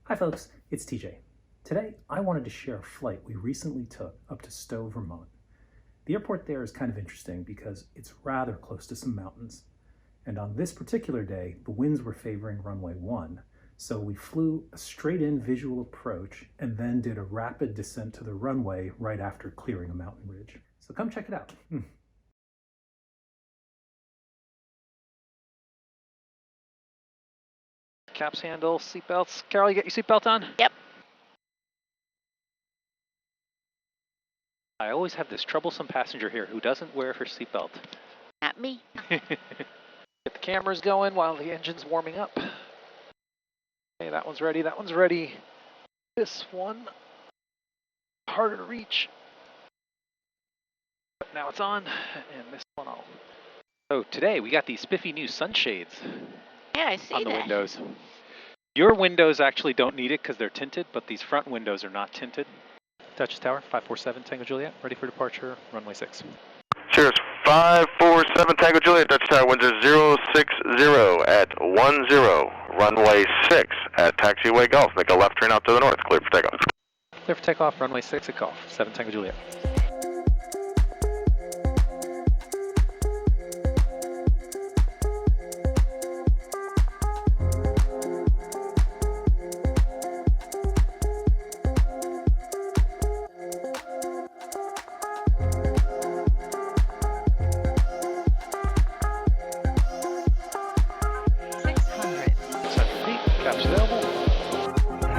Hi folks, it's TJ. Today I wanted to share a flight we recently took up to Stowe, Vermont. The airport there is kind of interesting because it's rather close to some mountains. And on this particular day, the winds were favoring runway 1, so we flew a straight-in visual approach and then did a rapid descent to the runway right after clearing a mountain ridge. So come check it out. Caps handle, seatbelts. Carol, you get your seatbelt on? Yep. I always have this troublesome passenger here who doesn't wear her seatbelt. Not me. Get the cameras going while the engine's warming up. Okay, that one's ready, that one's ready. This one, harder to reach. But now it's on, and this one I'll... So today we got these spiffy new sunshades Yeah, I see on the that. windows. Your windows actually don't need it because they're tinted, but these front windows are not tinted. Duchess Tower, 547 Tango Juliet, ready for departure, runway 6. Cheers, 547 Tango Juliet, Dutch Tower, winds are 060 at 10, runway 6 at taxiway Golf. Make a left turn out to the north, clear for takeoff. Clear for takeoff, runway 6 at Golf, 7 Tango Juliet.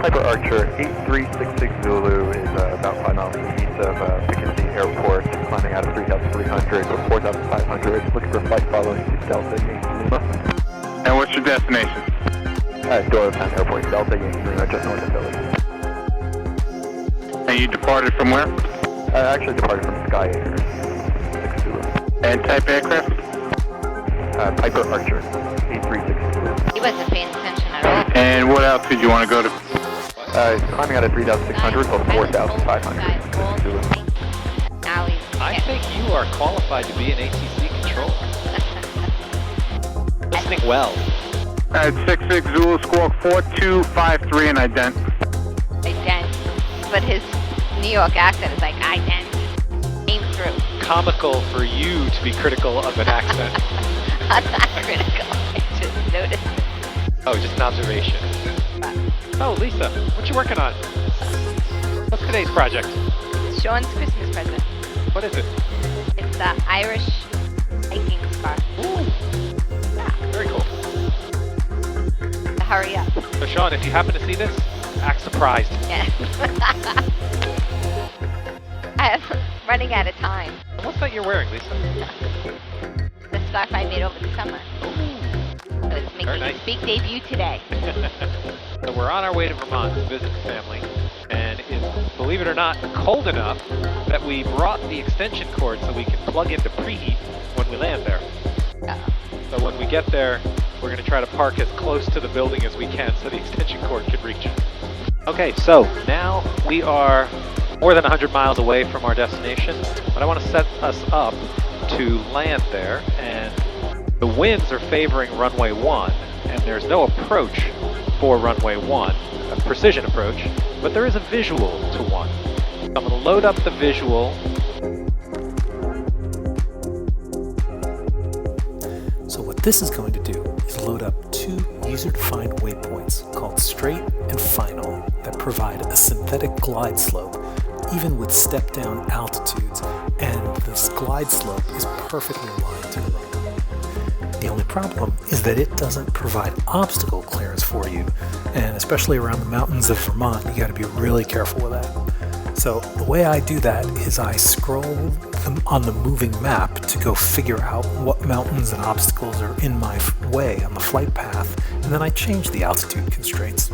Piper Archer, 8366 Zulu is about 5 miles east of Pickensey Airport, climbing out of 3,300 or 4,500, looking for a flight following to Delta Yankee Lima. And what's your destination? Doylestown Airport, Delta Yankee Lima, just north of Philly. And you departed from where? Actually departed from Sky Air, 6 Zulu. And type aircraft? Piper Archer, 8366 Zulu. He wasn't paying attention at all. And what altitude you want to go to? Climbing out of 3,600 or 4,500, 6 Zulu. Now he's I think you are qualified to be an ATC controller. Listening well. At 66 Zulu, squawk 4253 and ident. ident. But his New York accent is like ident. Came through. Comical for you to be critical of an accent. I'm not critical. I just noticed it. Oh, just an observation. Oh, Lisa, what you working on? What's today's project? Sean's Christmas present. What is it? It's the Irish hiking scarf. Ooh, Yeah. very cool. To hurry up. So Sean, if you happen to see this, act surprised. Yeah. I'm running out of time. And what's that you're wearing, Lisa? The scarf I made over the summer. So it's Very making nice. its big debut today. So we're on our way to Vermont to visit the family, and it's, believe it or not, cold enough that we brought the extension cord so we can plug into preheat when we land there. So when we get there, we're going to try to park as close to the building as we can so the extension cord can reach it. Okay, so now we are more than 100 miles away from our destination, but I want to set us up to land there, and the winds are favoring runway 1, and there's no approach for runway 1, a precision approach, but there is a visual to 1. So I'm going to load up the visual. So what this is going to do is load up 2 user-defined waypoints called straight and final that provide a synthetic glide slope even with step-down altitudes, and this glide slope is perfectly aligned to the runway. The only problem is that it doesn't provide obstacle clearance for you, and especially around the mountains of Vermont, you got to be really careful with that. So the way I do that is I scroll on the moving map to go figure out what mountains and obstacles are in my way on the flight path, and then I change the altitude constraints.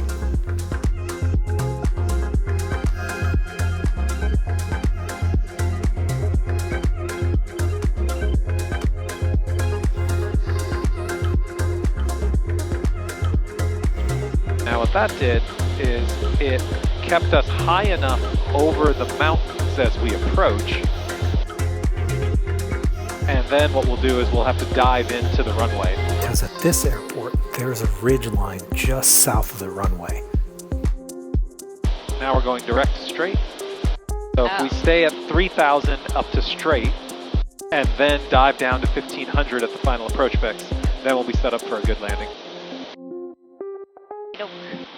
Now what that did is it kept us high enough over the mountains as we approach, and then what we'll do is we'll have to dive into the runway. Because at this airport, there's a ridge line just south of the runway. Now we're going direct to straight. So if we stay at 3,000 up to straight, and then dive down to 1,500 at the final approach fix, then we'll be set up for a good landing.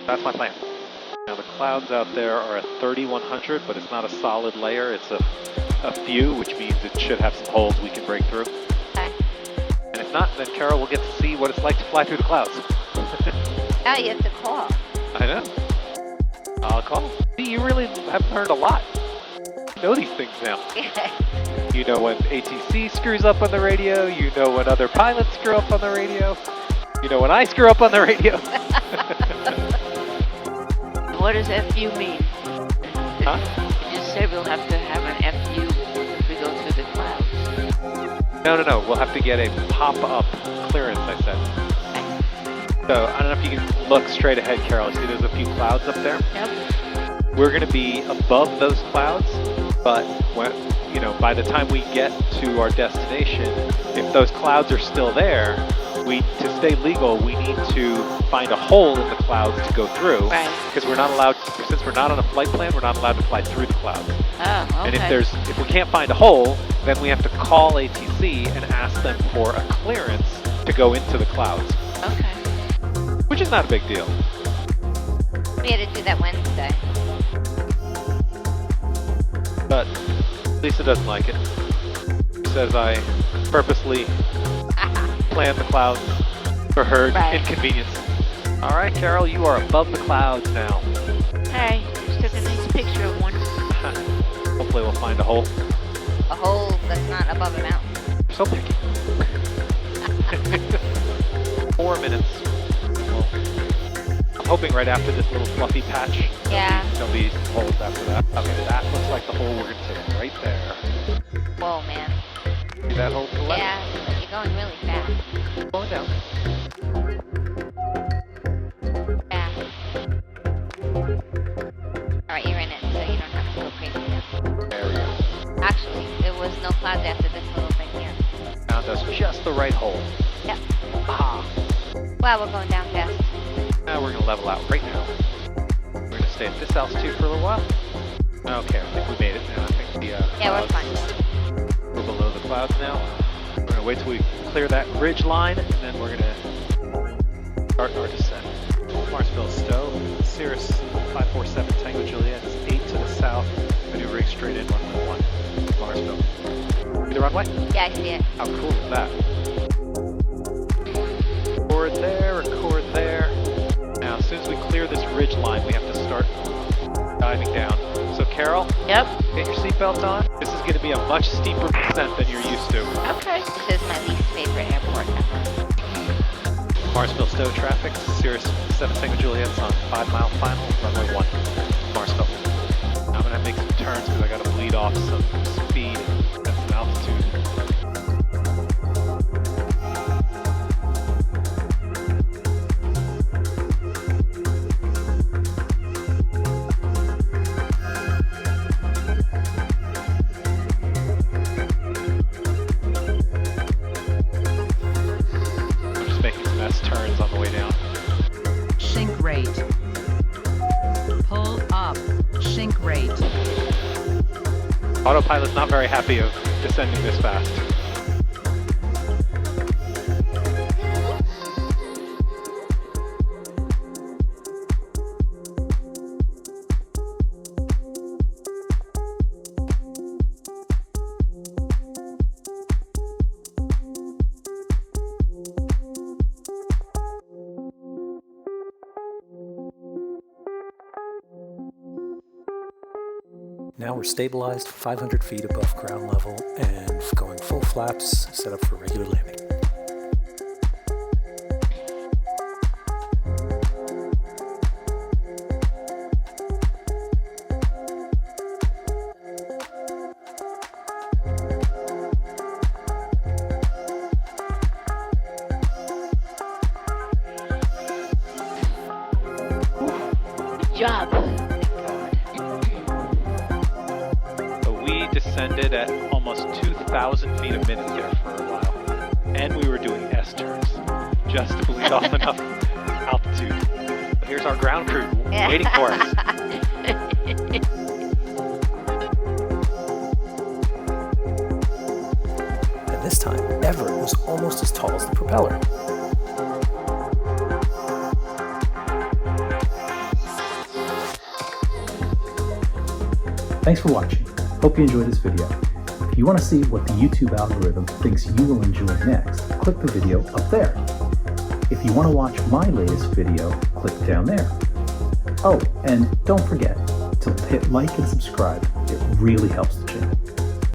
That's my plan. Now the clouds out there are at 3,100, but it's not a solid layer. It's a few, which means it should have some holes we can break through. Okay. And if not, then Carol will get to see what it's like to fly through the clouds. Now you have to call. I know. I'll call. See, you really have learned a lot. You know these things now. You know when ATC screws up on the radio. You know when other pilots screw up on the radio. You know when I screw up on the radio. What does FU mean? Huh? You just said we'll have to have an FU if we go through the clouds. No. We'll have to get a pop-up clearance, I said. So, I don't know if you can look straight ahead, Carol. See there's a few clouds up there? Yep. We're going to be above those clouds, but when, by the time we get to our destination, if those clouds are still there, to stay legal, we need to find a hole in the clouds to go through. Right. Because we're not allowed, since we're not on a flight plan, we're not allowed to fly through the clouds. Oh, okay. And if we can't find a hole, then we have to call ATC and ask them for a clearance to go into the clouds. Okay. Which is not a big deal. We had to do that Wednesday. But Lisa doesn't like it. She says I purposely planned the clouds for her inconvenience. All right, Carol, you are above the clouds now. Hey, just took a nice picture of one. Hopefully we'll find a hole. A hole that's not above a mountain. So picky. 4 minutes. Well, I'm hoping right after this little fluffy patch, there'll be holes after that. Okay, that looks like the hole we're going to take right there. Whoa, man. See that hole to the left? Yeah, you're going really fast. Going down. Fast. Alright, you're in it, so you don't have to go crazy now. There we go. Actually, there was no clouds after this little thing here. Found us just the right hole. Yep. Ah. Wow, we're going down fast. Now we're going to level out right now. We're going to stay at this altitude for a little while. Okay, I think we made it now. I think the Yeah, we're fine. We're below the clouds now. We're going to wait till we clear that ridge line, and then we're going to start our descent. Marsville, Stowe, Cirrus 547 Tango Juliet is 8 to the south, maneuvering straight in 111. Marsville. See the runway? Yeah, I see it. How cool is that? Record there. Now, as soon as we clear this ridge line, we have to start diving down. So, Carol? Yep. Get your seatbelt on. This is going to be a much steeper descent than you're used to. Okay. This is my least favorite airport ever. Marsville Stowe traffic, Cirrus 7 Tango Juliet's on 5 mile final, runway 1, Marsville. Now I'm going to make some turns because I got to bleed off some speed and some altitude. Turns on the way down. Sink rate. Pull up. Sink rate. Autopilot's not very happy of descending this fast. Now we're stabilized 500 feet above ground level and going full flaps, set up for regular landing. Good job. Descended at almost 2,000 feet a minute there for a while. And we were doing S-turns just to bleed off enough altitude. But here's our ground crew waiting for us. ever, it was almost as tall as the propeller. Thanks for watching. Hope you enjoyed this video. If you want to see what the YouTube algorithm thinks you will enjoy next, click the video up there. If you want to watch my latest video, click down there. Oh, and don't forget to hit like and subscribe. It really helps